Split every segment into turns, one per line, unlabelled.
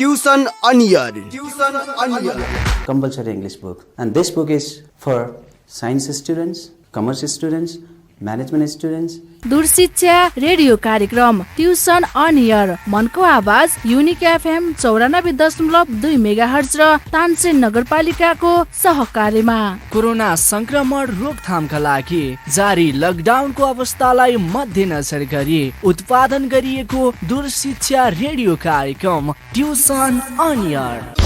Tuition on Air.
Compulsory English book, and this book is for science students, commerce students, management students.
दूरशिक्षा radio कार्यक्रम tuition on air मनको आवाज unique FM 94.2 megahertz र तानसेन नगरपालिकाको सहकार्यमा
corona संक्रमण रोकथामका लागि जारी लकडाउनको अवस्थालाई मध्यनजर गरी उत्पादन गरिएको दूरशिक्षा रेडियो कार्यक्रम ट्युसन अन एयर।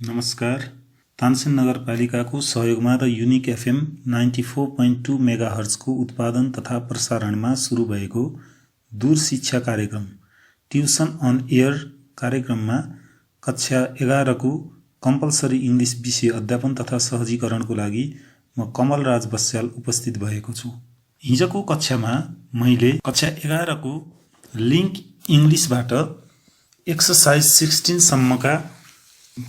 नमस्कार। तानसेन नगरपालिकाको सहयोगमा र युनिक एफएम 94.2 मेगाहर्जको उत्पादन तथा प्रसारणमा सुरु भएको दूर शिक्षा कार्यक्रम ट्युसन अन एयर कार्यक्रममा कक्षा 11 को कम्पलसरी इङ्ग्लिस विषय अध्यापन तथा सहजीकरणको लागि म कमल राज बस्याल उपस्थित भएको छु। हिजोको कक्षामा मैले कक्षा 11 को लिङ्क इङ्ग्लिसबाट एक्सरसाइज 16 सम्मका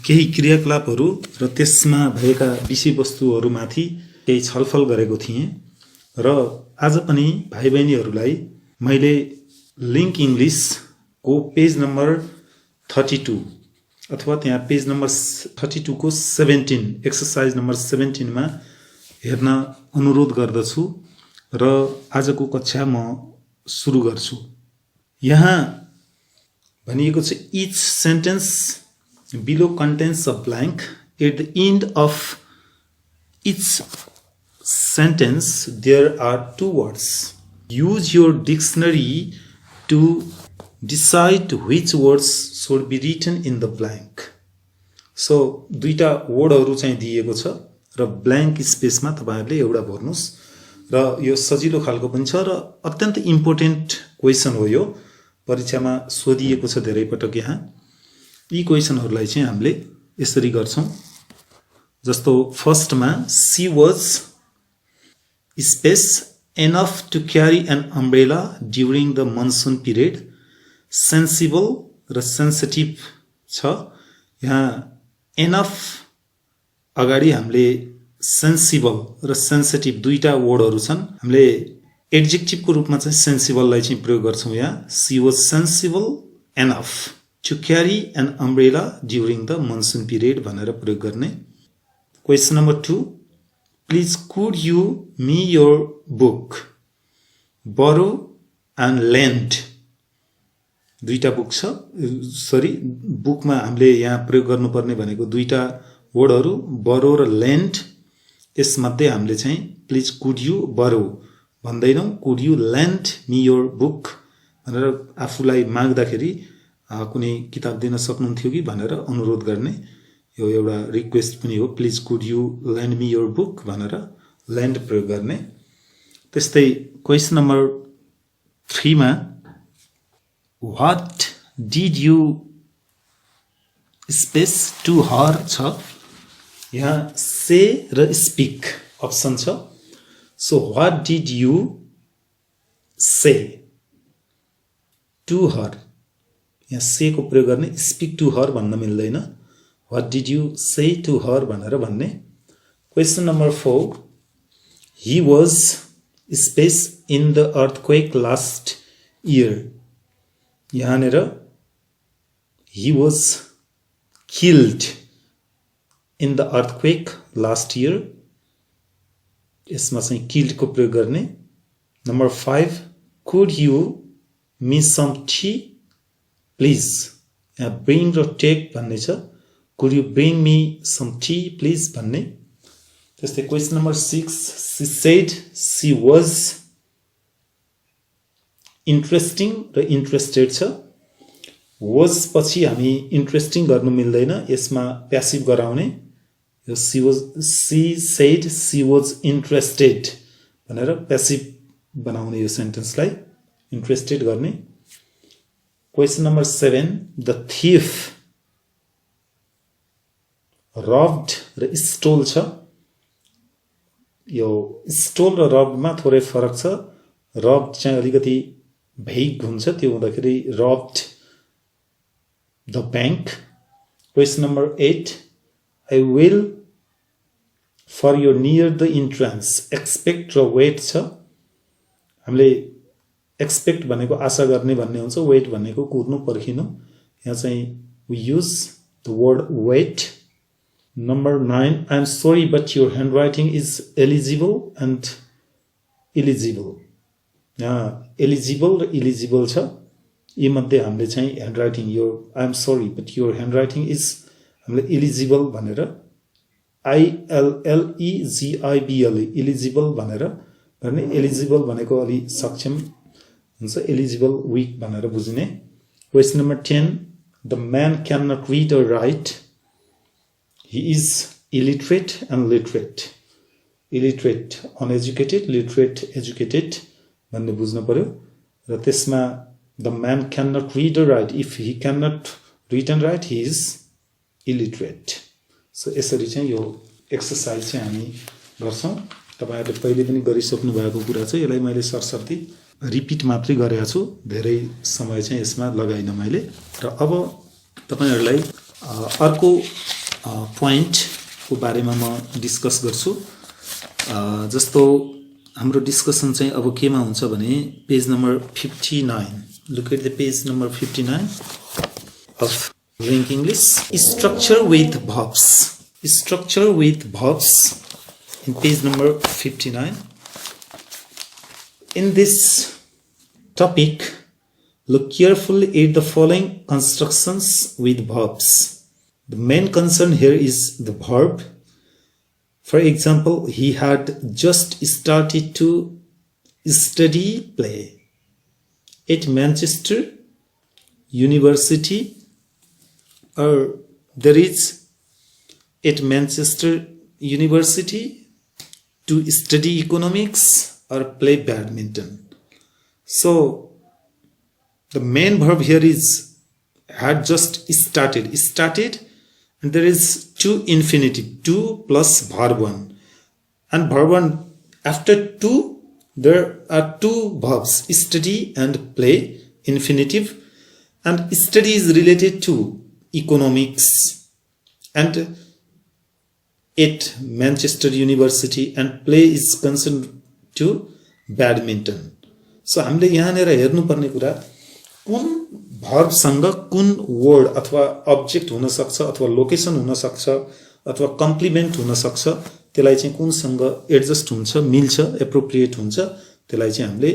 केही क्रियाकलापहरू र त्यसमा भएका विषयवस्तुहरूमाथि केही छलफल गरेको थिएँ र आज पनि भाइ बहिनीहरूलाई मैले लिङ्क इङ्ग्लिसको पेज नम्बर 32 अथवा त्यहाँ पेज नम्बर 32 को 17 एक्सरसाइज नम्बर 17 मा हेर्न अनुरोध गर्दछु र आजको कक्षा म सुरु गर्छु। यहाँ भनिएको छ each sentence below contains a blank. At the end of each sentence there are two words. Use your dictionary to decide which words should be written in the blank. So दुईटा वर्डहरु चाहिँ दिएको छ र ब्ल्याङ्क स्पेसमा तपाईहरुले एउटा भर्नुस् र यो सजिलो खालको पनि छ र अत्यन्त इम्पोर्टेन्ट क्वेशन हो। यो परीक्षामा सोधिएको छ धेरै पटक। यहाँ यी क्वेशनहरुलाई चाहिँ हामीले यसरी गर्छौं। जस्तो फर्स्टमा she was space enough to carry an umbrella during the monsoon period. Sensible र सेन्सिटिभ छ। यहाँ एनफ अगाडि हामीले सेन्सिबल र सेन्सिटिभ दुईटा वर्डहरु छन्। हामीले एडजेक्टिभको रूपमा चाहिँ सेन्सिबललाई चाहिँ प्रयोग गर्छौं। यहाँ she was sensible enough to carry an umbrella during the monsoon period भनेर प्रयोग गर्ने। Question number 2 please could you me your book borrow and lend। दुईटा बुक छ सरी बुकमा हामीले यहाँ प्रयोग गर्नुपर्ने भनेको दुईटा वर्डहरु borrow र lend। यसमध्ये हामीले चाहिँ please could you borrow भन्दैनौं could you lend me your book भनेर आफूलाई माग्दाखेरि कुनै किताब दिन सक्नुहुन्थ्यो कि भनेर अनुरोध गर्ने यो एउटा रिक्वेस्ट पनि हो। Please could you lend me your book भनेर लेन्ड प्रयोग गर्ने। त्यस्तै क्वेशन नम्बर 3 मा what did you space to her छ। यहाँ से र स्पीक अप्सन छ। So what did you say to her. यहाँ से को प्रयोग गर्ने स्पीक टु हर भन्न मिल्दैन। What did you say to her भनेर भन्ने। Question number 4 he was space in the earthquake last year. यहाँनेर he was killed in the earthquake last year. यसमा चाहिँ किल्ड को प्रयोग गर्ने। Number 5 could you me some tea please. यहाँ bring र टेक भन्ने छ। Could you bring me some tea please भन्ने। त्यस्तै question number 6 she said she was interesting र इन्ट्रेस्टेड छ। वाज पछि हामी इन्ट्रेस्टिङ गर्नु मिल्दैन, यसमा प्यासिभ गराउने। यो C said she was interested भनेर प्यासिभ बनाउने यो सेन्टेन्सलाई इन्ट्रेस्टेड गर्ने। Question number 7 the thief rubbed र स्टोल छ। यो स्टोल र रब्डमा थोरै फरक छ। रब्ड चाहिँ अलिकति भेग हुन्छ, त्यो हुँदाखेरि robbed the bank. Question number 8 I will for your near the entrance expect र वेट छ हामीले एक्सपेक्ट भनेको आशा गर्ने भन्ने हुन्छ वेट भनेको कुर्नु पर्खिनु यहाँ चाहिँ we use the word wait नम्बर 9 I am sorry but your handwriting is eligible and illegible यहाँ एलिजिबल र इलिजिबल छ यी मध्ये हामीले चाहिँ handwriting your I am sorry but your handwriting is हामीले इलिजिबल भनेर ILLEGIBL इलिजिबल भनेर गर्ने एलिजिबल भनेको अलि सक्षम हुन्छ एलिजिबल विक भनेर बुझिने question number 10 the man can not read or write he is illiterate and literate illiterate uneducated literate educated भन्ने बुझ्न पर्यो र त्यसमा the man can not read or write if he can not read and write he is illiterate so यसरी चाहिँ यो exercise चाहिँ हामी गर्छौँ तपाईहरुले पहिले पनि गरिसक्नु भएको कुरा छ यसलाई मैले सरसर्ती रिपिट मात्रै गरेको छु धेरै समय चाहिँ यसमा लगाइन मैले र अब तपाईहरुलाई अर्को प्वाइन्ट को बारेमा म डिस्कस गर्छु जस्तो हाम्रो डिस्कसन चाहिँ अब केमा हुन्छ भने page number 59 look at the page number 59 of link English structure with verbs in page number 59 in this topic look carefully at the following constructions with verbs the main concern here is the verb for example he had just started to study play at Manchester University or there is at Manchester University to study economics or play badminton. So the main verb here is had just started and there is to infinitive 2 plus verb 1 and verb 1 after 2 there are two verbs study and play infinitive and study is related to economics and at Manchester University and play is concerned to badminton. So हामीले यहाँनेर हेर्नु पर्ने कुरा कुन verb सँग कुन word अथवा object हुन सक्छ अथवा लोकेसन हुन सक्छ अथवा कम्प्लिमेन्ट हुन सक्छ त्यसलाई चाहिँ कुन सँग एडजस्ट हुन्छ मिल्छ एप्रोप्रिएट हुन्छ त्यसलाई चाहिँ हामीले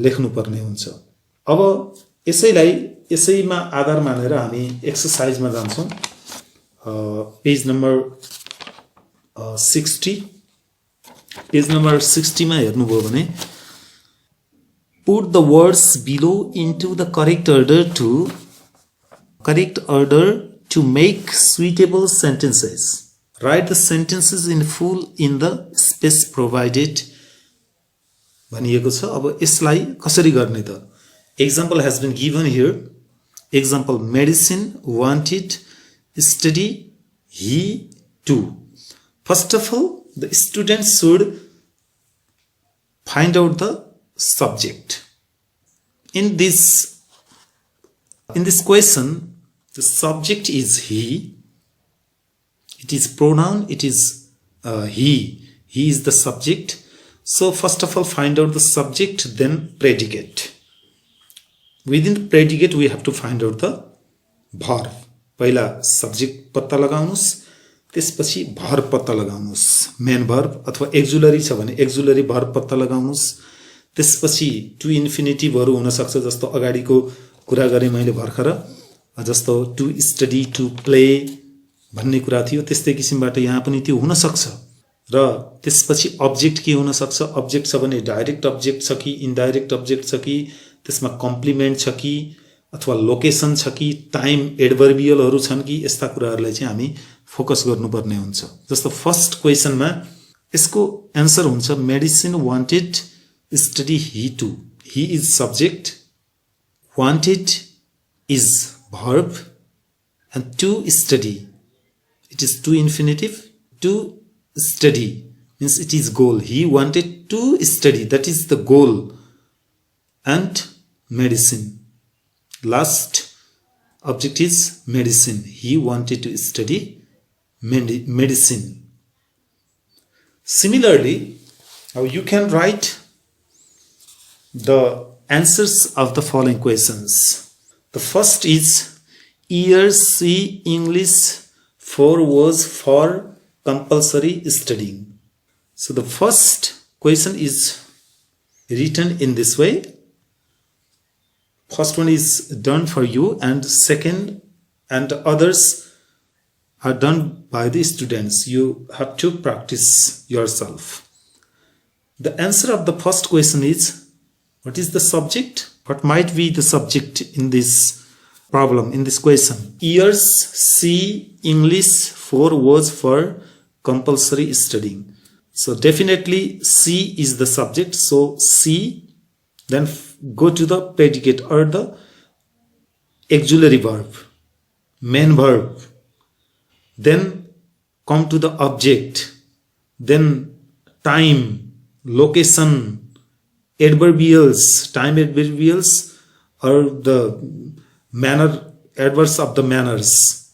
लेख्नु पर्ने हुन्छ अब यसैमा आधार मानेर हामी एक्सरसाइजमा जान्छौं पेज नम्बर 60 पेज नम्बर 60 मा हेर्नुभयो भने put the words below into the correct order to make suitable sentences write the sentences in full in the space provided भनिएको छ अब यसलाई कसरी गर्ने त example has been given here example medicine wanted study he too first of all the student should find out the subject in this question the subject is he it is pronoun it is he is the subject so first of all find out the subject then predicate within the predicate we have to find out the verb पहिला subject पत्ता लगाउनुस् त्यसपछि verb पत्ता लगाउनुस् main verb अथवा auxiliary छ भने auxiliary verb पत्ता लगाउनुस् त्यसपछि to इन्फिनिटिभहरु हुन सक्छ जस्तो अगाडिको कुरा गरे मैले भर्खर जस्तो टु स्टडी टु प्ले भन्ने कुरा थियो त्यस्तै किसिमबाट यहाँ पनि त्यो हुन सक्छ र त्यसपछि अब्जेक्ट के हुन सक्छ अब्जेक्ट छ भने डाइरेक्ट अब्जेक्ट छ कि इनडाइरेक्ट अब्जेक्ट छ कि त्यसमा कम्प्लिमेन्ट छ कि अथवा लोकेसन छ कि टाइम एडभर्बियलहरु छन् कि यस्ता कुराहरुलाई चाहिँ हामी फोकस गर्नुपर्ने हुन्छ जस्तो फर्स्ट क्वेशनमा यसको आन्सर हुन्छ medicine wanted study he too he is subject wanted is verb and to study it is to infinitive to study means it is goal he wanted to study that is the goal and medicine last object is medicine he wanted to study medicine Similarly, now you can write the answers of the following questions. The first is Year C English 4 was for compulsory studying. So the first question is written in this way. First one is done for you, and second and others are done by the students. You have to practice yourself. The answer of the first question is, what is the subject? What might be the subject in this problem, in this question? Years C English 4 was for compulsory studying. So definitely C is the subject. So C, then go to the predicate or the auxiliary verb, main verb. Then come to the object. Then time, location, adverbials, time adverbials, or the manner, adverbs of the manners.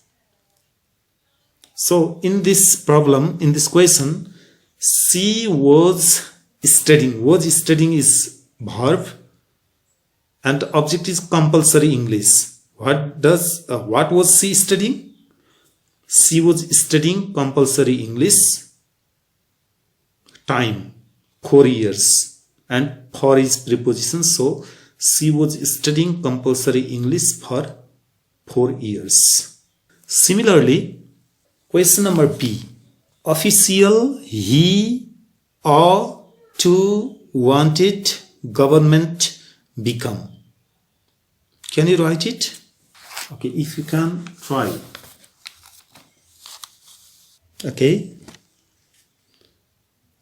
So in this problem, in this question, C was studying. Was studying is verb, and the object is compulsory English. What was C studying? C was studying compulsory English. Time, 4 years, and for is preposition. So C was studying compulsory English for 4 years. Similarly, question number B. Official he or to wanted government become. Can you write it? Okay, if you can, try. Okay,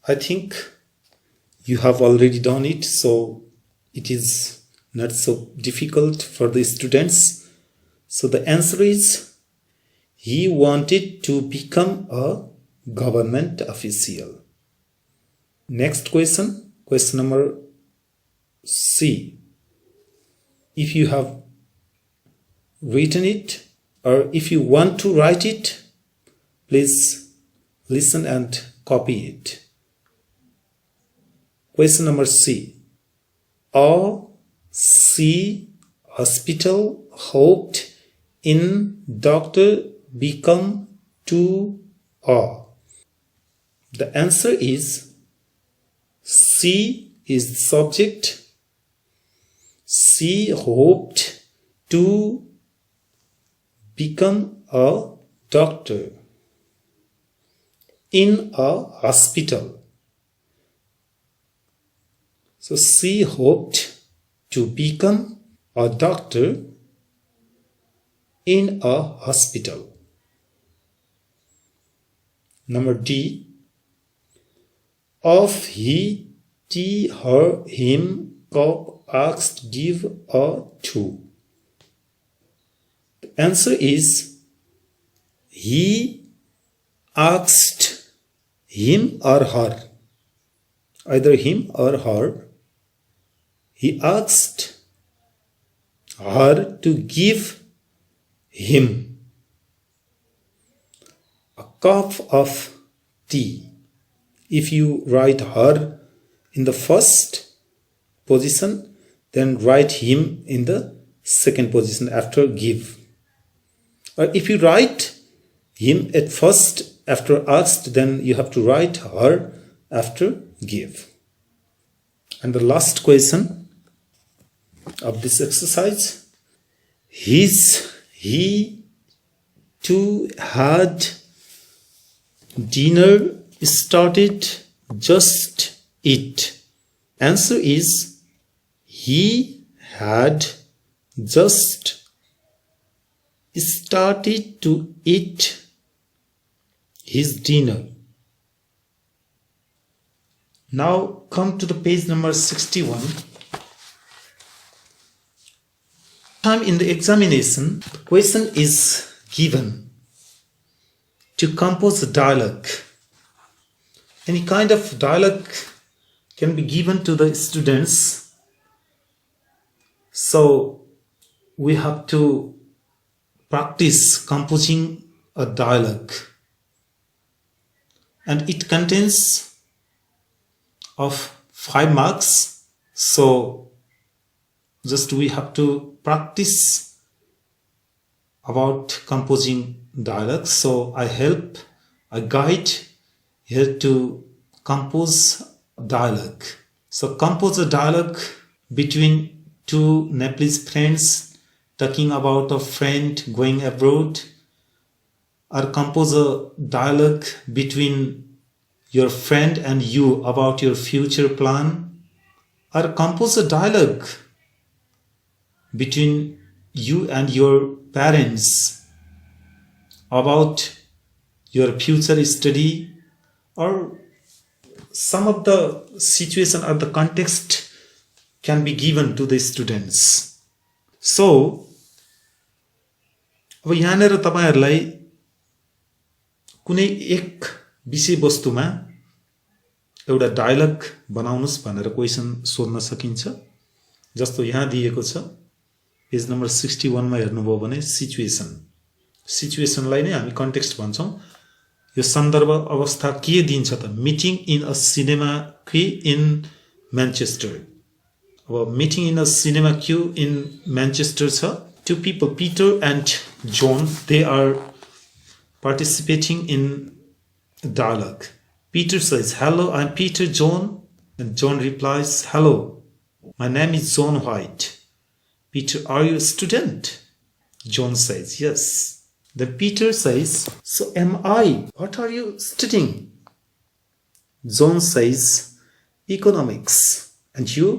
I think you have already done it, so it is not so difficult for the students. So the answer is, he wanted to become a government official. Next question, question number C. If you have written it, or if you want to write it, please listen and copy it. Question number C. A C hospital hoped in doctor become to A. The answer is C is the subject. C hoped to become a doctor in a hospital. So C hoped to become a doctor in a hospital. Number D. Of he, T, her, him, cop, asked, give, a, to. The answer is he asked him or her. Either him or her. He asked her to give him a cup of tea. If you write her in the first position, then write him in the second position after give. Or if you write him at first after asked, then you have to write her after give. And the last question of this exercise, he too had dinner started just it. Answer is he had just started to eat his dinner. Now come to the page number 61. Time in the examination, the question is given to compose a dialogue. Any kind of dialogue can be given to the students. So we have to practice composing a dialogue. And it contains of 5 marks. So just we have to practice about composing dialogues. So I help a guide here to compose dialogue. So compose a dialogue between two Nepalese friends talking about a friend going abroad, or compose a dialogue between your friend and you about your future plan, or compose a dialogue between you and your parents about your future study, or some of the situation or the context can be given to the students. So अब यहाँनिर तपाईहरुलाई कुनै एक विषयवस्तुमा एउटा dialogue बनाउनुस् भनेर question सोध्न सकिन्छ। जस्तो यहाँ दिएको छ पेज नम्बर 61 मा हेर्नुभयो भने सिचुएसनलाई नै हामी कन्टेक्स्ट भन्छौं। यो सन्दर्भ अवस्था के दिन्छ त meeting in a cinema queue in Manchester. अब meeting in a cinema queue in Manchester छ। Two people, Peter and John, they are participating in dialogue. Peter says, "Hello, I'm Peter John." And John replies, "Hello, my name is John White." Peter, "Are you a student?" John says, "Yes." Then Peter says, "So am I. What are you studying?" John says, "Economics." And you?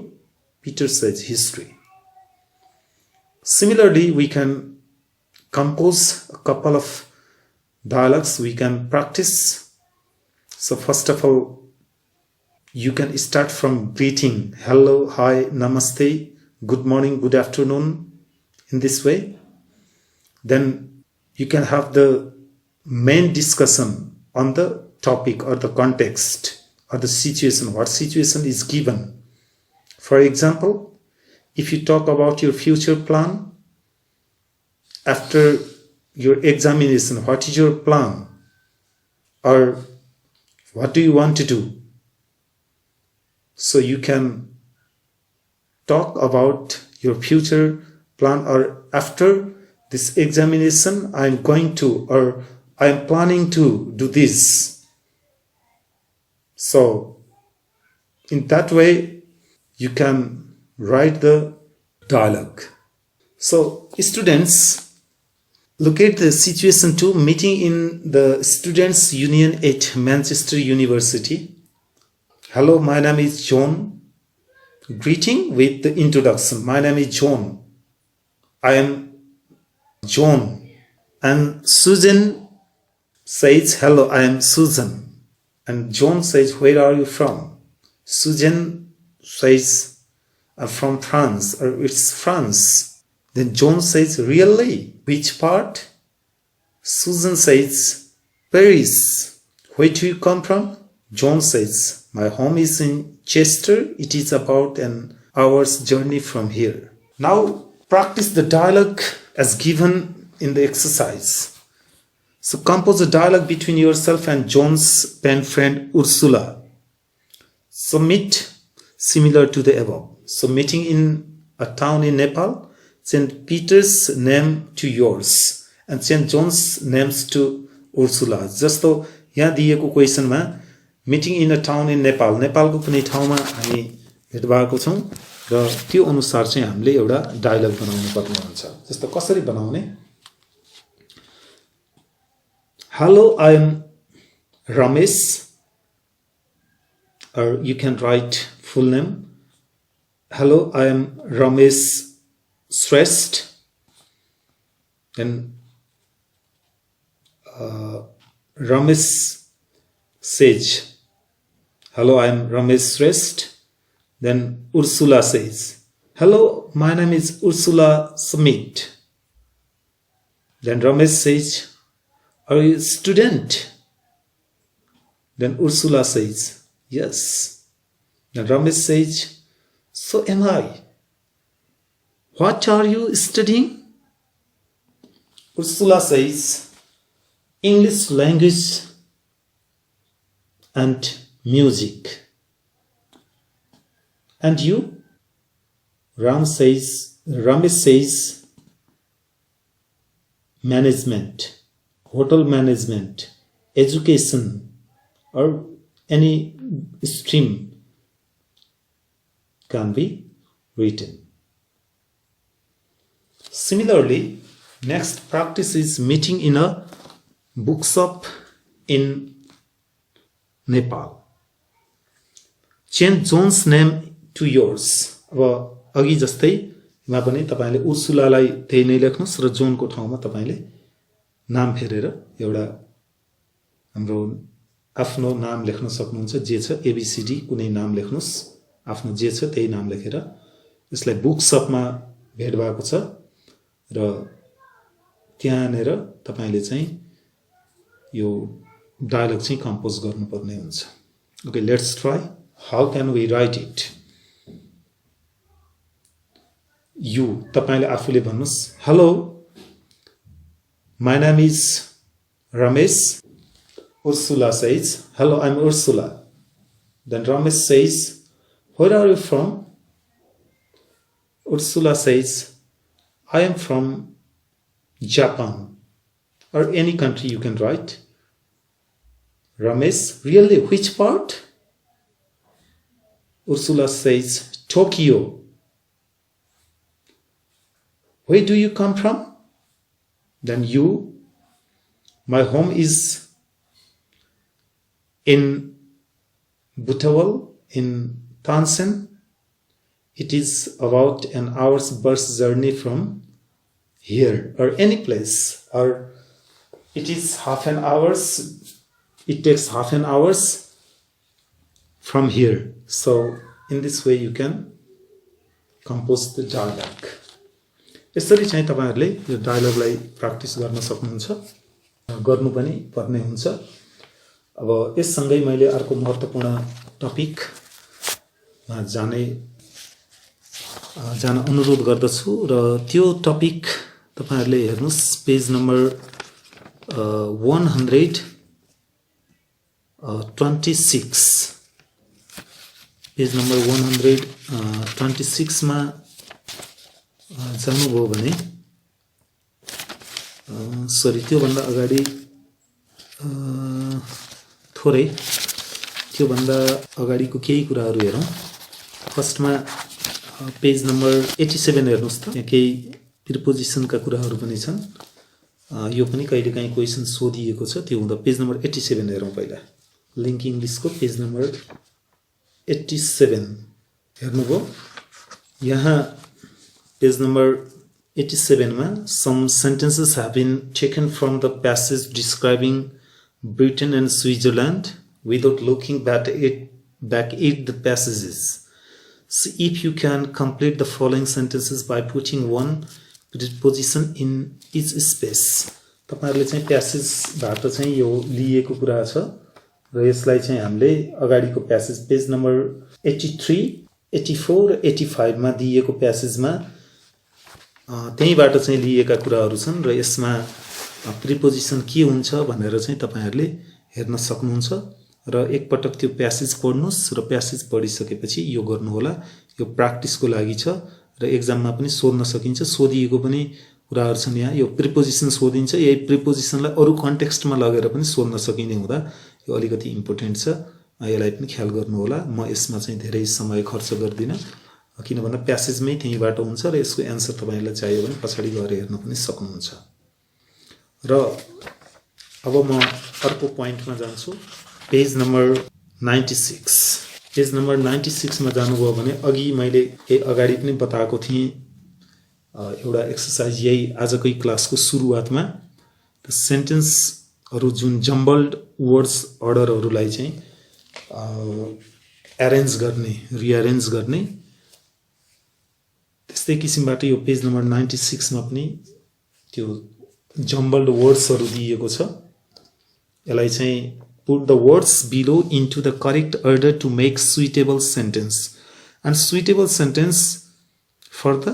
Peter says, "History." Similarly, we can compose a couple of dialogues. We can practice. So first of all, you can start from greeting. Hello, hi, namaste, good morning, good afternoon, in this way. Then you can have the main discussion on the topic or the context or the situation. What situation is given? For example, if you talk about your future plan, after your examination, what is your plan? Or what do you want to do? So you can talk about your future plan, or after this examination, I am going to, or I am planning to do this. So in that way, you can write the dialogue. So students, look at the situation 2, meeting in the Students' Union at Manchester University. Hello, my name is John. Greeting with the introduction. My name is John. I am John. And Susan says, "Hello, I am Susan." And John says, "Where are you from?" Susan says, "I'm from France," or "It's France." Then John says, "Really? Which part?" Susan says, "Paris." "Where do you come from?" John says, "My home is in Chester. It is about an hour's journey from here." Now practice the dialogue as given in the exercise. So compose a dialogue between yourself and John's pen friend Ursula. Submit similar to the above. So meeting in a town in Nepal, send Peter's name to yours and send John's names to Ursula. जस्तो यहाँ दिएको क्वेशनमा meeting in a town in Nepal, नेपालको कुनै ठाउँमा हामी भेट भएको छौं र त्यो अनुसार चाहिँ हामीले एउटा डायलग बनाउनु पर्ने हुन्छ। जस्तो कसरी बनाउने? Hello, I am Ramesh, or you can write full name. Hello, I am Ramesh Shrestha. Then Ramesh says, "Hello, I am Ramesh Shrestha." Then Ursula says, "Hello, my name is Ursula Smith." Then Ramesh says, "Are you a student?" Then Ursula says, "Yes." Then Ramesh says, "So am I. What are you studying?" Ursula says, "English language and music." And you? Ramesh says management, hotel management, education, or any stream can be written. Similarly, next practice is meeting in a bookshop in Nepal. Change John's name to yours. अब अघि जस्तैमा पनि तपाईले उर्सुलालाई त्यही नै लेख्नुस् र जोनको ठाउँमा तपाईले नाम फेरेर एउटा हाम्रो आफ्नो नाम लेख्न सक्नुहुन्छ जे छ एबीसीडी कुनै नाम लेख्नुस् आफ्नो जे छ त्यही नाम लेखेर यसलाई बुकशपमा भेट भएको छ र त्यहाँनेर तपाईले चाहिँ यो डायलग चाहिँ कम्पोज गर्नुपर्ने हुन्छ. Okay, let's try. How can we write it? You, तपाईले आफूले भन्नुस्. Hello, my name is Ramesh. Ursula says, hello, I'm Ursula. Then Ramesh says, where are you from? Ursula says, I am from Japan, or any country you can write. Ramesh, really, which part? Ursula says, Tokyo. Where do you come from? Then you, my home is in Butawal in Tansen. It is about an hour's bus journey from here, or any place, or it is half an hour's. It takes half an hour's from here. So in this way you can compose the dialogue. यसरी चाहिँ तपाईहरुले यो डायलगलाई practice गर्न सक्नुहुन्छ, गर्नु पनि पर्ने हुन्छ. अब यससँगै मैले अर्को महत्त्वपूर्ण टपिकमा जान अनुरोध गर्दछु र त्यो टपिक तपाईहरुले हेर्नुस् पेज नम्बर 126. पेज नम्बर 126 मा जानुभयो भने सरी त्यो भन्दा अगाडि थोरै त्यो भन्दा अगाडिको केही कुराहरु हेरौं. फर्स्टमा पेज नम्बर 87 हेर्नुस् त. यहाँ केही प्रिपोजिसनका कुराहरु पनि छन्. यो पनि कहिलेकाहीँ क्वेशन सोधिएको छ. त्यो हुँदा पेज नम्बर 87 हेरौं पहिला. लिंक इंग्लिशको पेज नम्बर 87 हेर्नुभयो. यहाँ पेज नम्बर 87 मा some sentences have been taken from the passage describing Britain and Switzerland without looking back at the passages. So if you can complete the following sentences by putting one preposition in each space. तपाईहरुले चाहिँ प्यासेजबाट चाहिँ यो लिएको कुरा छ र यसलाई चाहिँ हामीले अगाडिको प्यासेज पेज नम्बर 83, 84 र 85 मा दिएको प्यासेजमा त्यहीबाट चाहिँ लिएका कुराहरु छन् र यसमा प्रिपोजिसन के हुन्छ भनेर चाहिँ तपाईहरुले हेर्न सक्नुहुन्छ र एक पटक त्यो प्यासेज पढ्नुस् र प्यासेज पढिसकेपछि यो गर्नु होला. यो प्र्याक्टिसको लागि छ र एक्जाममा पनि सोध्न सकिन्छ. सोधिएको पनि कुराहरु छन्. यहाँ यो प्रिपोजिसन सोधिन्छ. यही प्रिपोजिसनलाई अरु कन्टेक्स्टमा लगेर पनि सोध्न सकिने हुँदा यो अलिकति इम्पोर्टेन्ट छ. यसलाई पनि ख्याल गर्नु होला. म यसमा चाहिँ धेरै समय खर्च गर्दिन किनभने प्यासेजमै त्यहीबाट हुन्छ र यसको एन्सर तपाईहरुलाई चाहियो भने पछाडी गएर हेर्न पनि सक्नुहुन्छ. र अब म अर्को प्वाइन्टमा जान्छु. Page number 96. पेज नम्बर 96 मा जानुभयो भने अघि मैले अगाडि पनि बताएको थिएँ एउटा एक्सरसाइज यही आजकै क्लासको सुरुवातमा द सेन्टेन्सहरु जुन जम्बल्ड वर्ड्स अर्डरहरुलाई चाहिँ अरेन्ज गर्ने, रिअरेन्ज गर्ने त्यस्तै किसिमबाट यो पेज नम्बर 96 मा पनि त्यो जम्बल्ड वर्ड्सहरु दिएको छ. यसलाई चाहिँ put the words below into the correct order to make suitable sentence and suitable sentence for the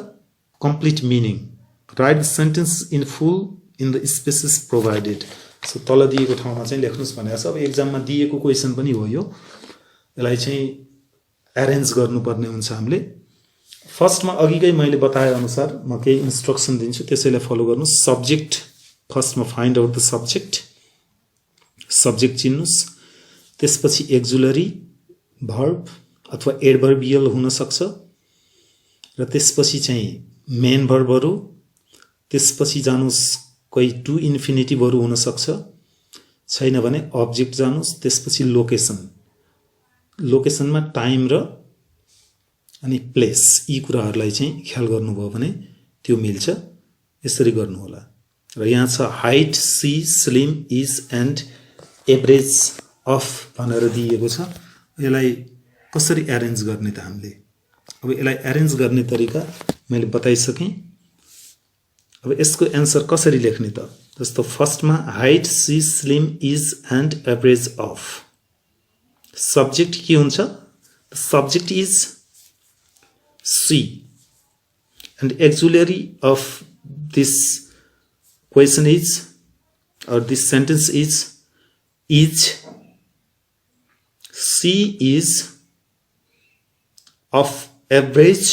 complete meaning. Write the sentence in full in the spaces provided. So तल दिएको ठाउँमा चाहिँ लेख्नुस् भनेको छ. अब एक्जाममा दिएको क्वेशन पनि हो यो. यसलाई चाहिँ एरेन्ज गर्नुपर्ने हुन्छ हामीले। फर्स्टमा अघिकै मैले बताए अनुसार म केही इन्स्ट्रक्सन दिन्छु, त्यसैलाई फलो गर्नुस्। सब्जेक्ट फर्स्टमा find out the subject, subject चिन्नुस्। त्यसपछि एक्जुलरी भर्ब अथवा एडभर्बियल हुन सक्छ र त्यसपछि चाहिँ मेन भर्बहरू, त्यसपछि जानुस् कोही टु इन्फिनिटिभहरू हुन सक्छ, छैन भने अब्जेक्ट जानुस्। त्यसपछि लोकेसन, लोकेसनमा टाइम र अनि प्लेस, यी कुराहरूलाई चाहिँ ख्याल गर्नुभयो भने त्यो मिल्छ। यसरी गर्नु होला। र यहाँ छ height, she, slim, is and average of भनेर दिएको छ। यसलाई कसरी एरेन्ज गर्ने त हामीले? अब यसलाई एरेन्ज गर्ने तरिका मैले बताइसकेँ। अब यसको एन्सर कसरी लेख्ने त? जस्तो फर्स्टमा height, she, slim, is and average of. Subject के हुन्छ? Subject is she and auxiliary of this question is or this sentence is C is of average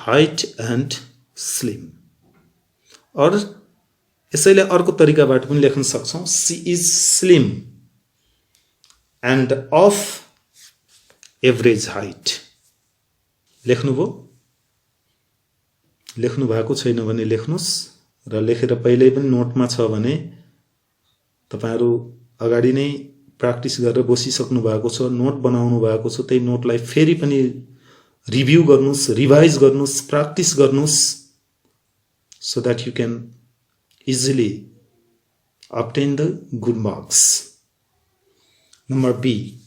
height and slim. और यसैले अर्को तरिकाबाट पनि लेख्न सक्छौं, C is slim and of average height. लेख्नुभयो? लेख्नु भएको छैन भने लेख्नुस् र लेखेर पहिल्यै पनि नोटमा छ भने तपाईहरु अगाडि नै प्र्याक्टिस गरेर बसिसक्नु भएको छ, नोट बनाउनु भएको छ, त्यही नोटलाई फेरि पनि रिभ्यू गर्नुस्, रिभाइज गर्नुस्, प्र्याक्टिस गर्नुस्, so that you can easily obtain the good marks. Number B,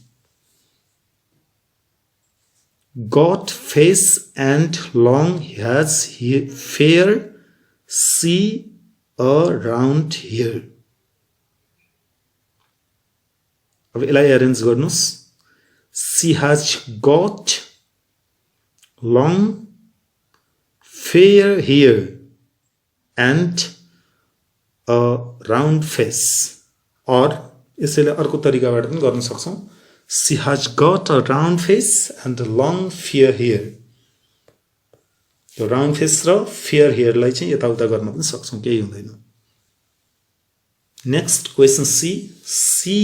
got face and long has fair, see around here. अब यसलाई अरेन्ज गर्नुस्. She has got long fair hair and a round face. और यसैले अर्को तरिकाबाट पनि गर्न सक्छौं. She has got a round face and a long fair hair. यो राउन्ड फेस र फेयर हेयरलाई चाहिँ यताउता गर्न पनि सक्छौं, केही हुँदैन. Next question C. C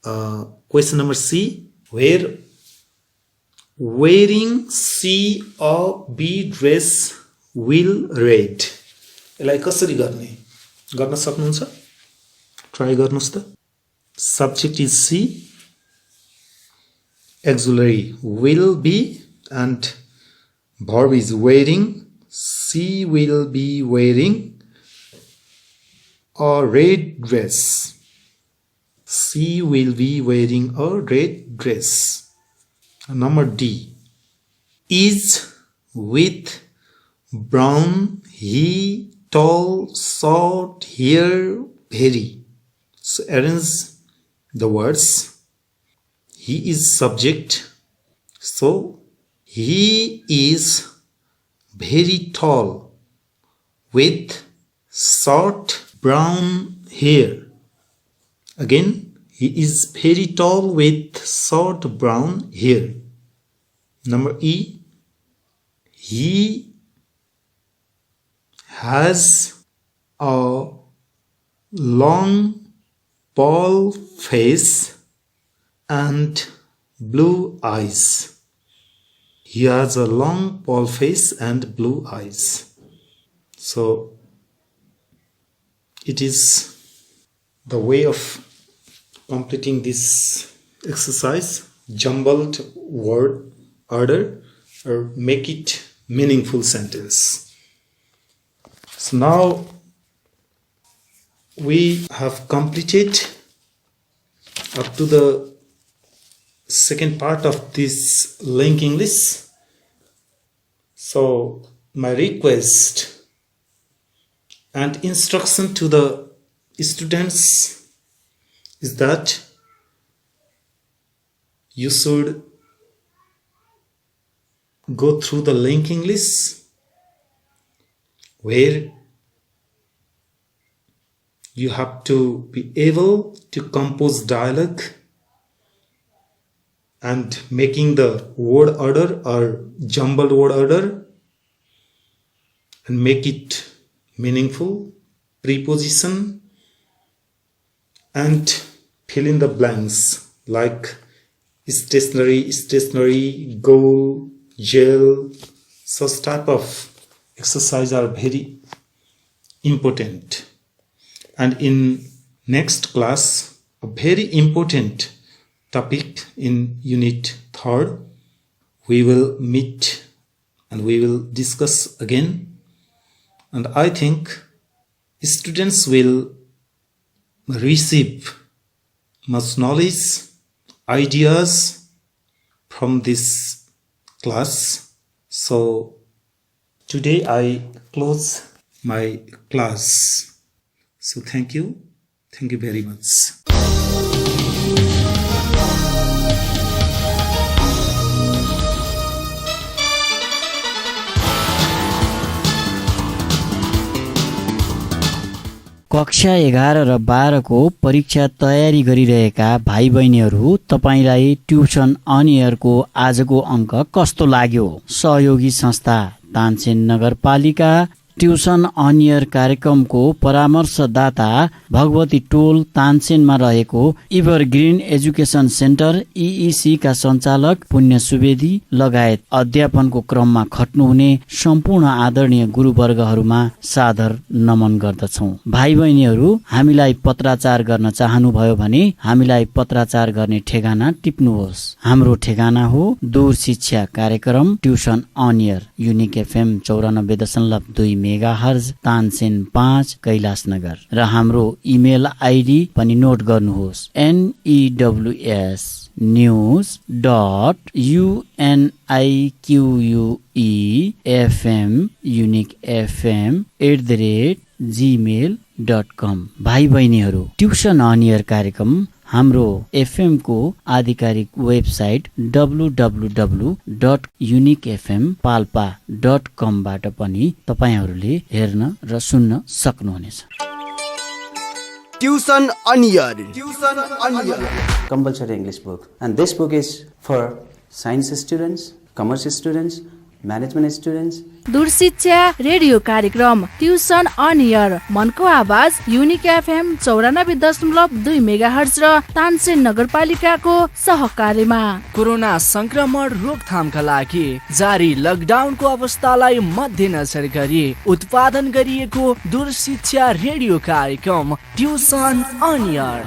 question number C, wear wearing she a be dress will red. यसलाई कसरी गर्ने? गर्न सक्नुहुन्छ? ट्राई गर्नुस् त. Subject is she, auxiliary will be and verb is wearing. She will be wearing a red dress. She will be wearing a red dress. Number D, is with brown, he tall, short, hair, very. So arrange the words. He is subject, so he is very tall with short brown hair. Again, he is very tall with short brown hair. Number E, he has a long pale face and blue eyes. He has a long pale face and blue eyes. So it is the way of completing this exercise, jumbled word order, or make it meaningful sentence. So now we have completed up to the second part of this link English. So my request and instruction to the students is that you should go through the link English where you have to be able to compose dialogue and making the word order or jumbled word order and make it meaningful, preposition, and fill in the blanks like stationary, goal, jail. Such type of exercise are very important. And in next class, a very important topic in unit 3rd, we will meet and we will discuss again. And I think students will receive much knowledge, ideas from this class. So today I close my class. So thank you very much.
कक्षा 11 र 12 को परीक्षा तयारी गरिरहेका भाइ बहिनीहरू, तपाईलाई tuition on एयरको आजको अङ्क कस्तो लाग्यो? सहयोगी संस्था तानसेन नगरपालिका ट्युसन अन एयर कार्यक्रमको परामर्शदाता भगवती टोल तानसेनमा रहेको इभरग्रीन एजुकेसन सेन्टर EEC का सञ्चालक पुण्य सुवेदी लगायत अध्यापनको क्रममा खट्नुहुने सम्पूर्ण आदरणीय गुरुवर्गहरूमा सादर नमन गर्दछौं। भाइ बहिनीहरू, हामीलाई पत्राचार गर्न चाहनुभयो भने हामीलाई पत्राचार गर्ने ठेगाना टिप्नुहोस्। हाम्रो ठेगाना हो दूर शिक्षा कार्यक्रम tuition on air unique FM 94.2 megahertz Tansen 5 Kailashnagar र हाम्रो इमेल आइडी पनि नोट गर्नुहोस् news.uniquefm@gmail.com। भाइ बहिनीहरू, ट्युसन अन एयर कार्यक्रम हाम्रो FM को आधिकारिक वेबसाइट www.uniquefmpalpa.com बाट पनि तपाईहरूले हेर्न र सुन्न सक्नुहुनेछ।
Tuition on air
Compulsory English book. And this book is for science students, commerce students, management students.
दूर शिक्षा रेडियो कार्यक्रम ट्युसन अन एयर मनको आवाज युनिक FM 94.2 मेगाहर्ज र तानसेन नगरपालिकाको सहकार्यमा
कोरोना संक्रमण रोकथामका लागि जारी लकडाउनको अवस्थालाई मध्यनजर गरी उत्पादन गरिएको दूर शिक्षा रेडियो कार्यक्रम ट्युसन अन एयर।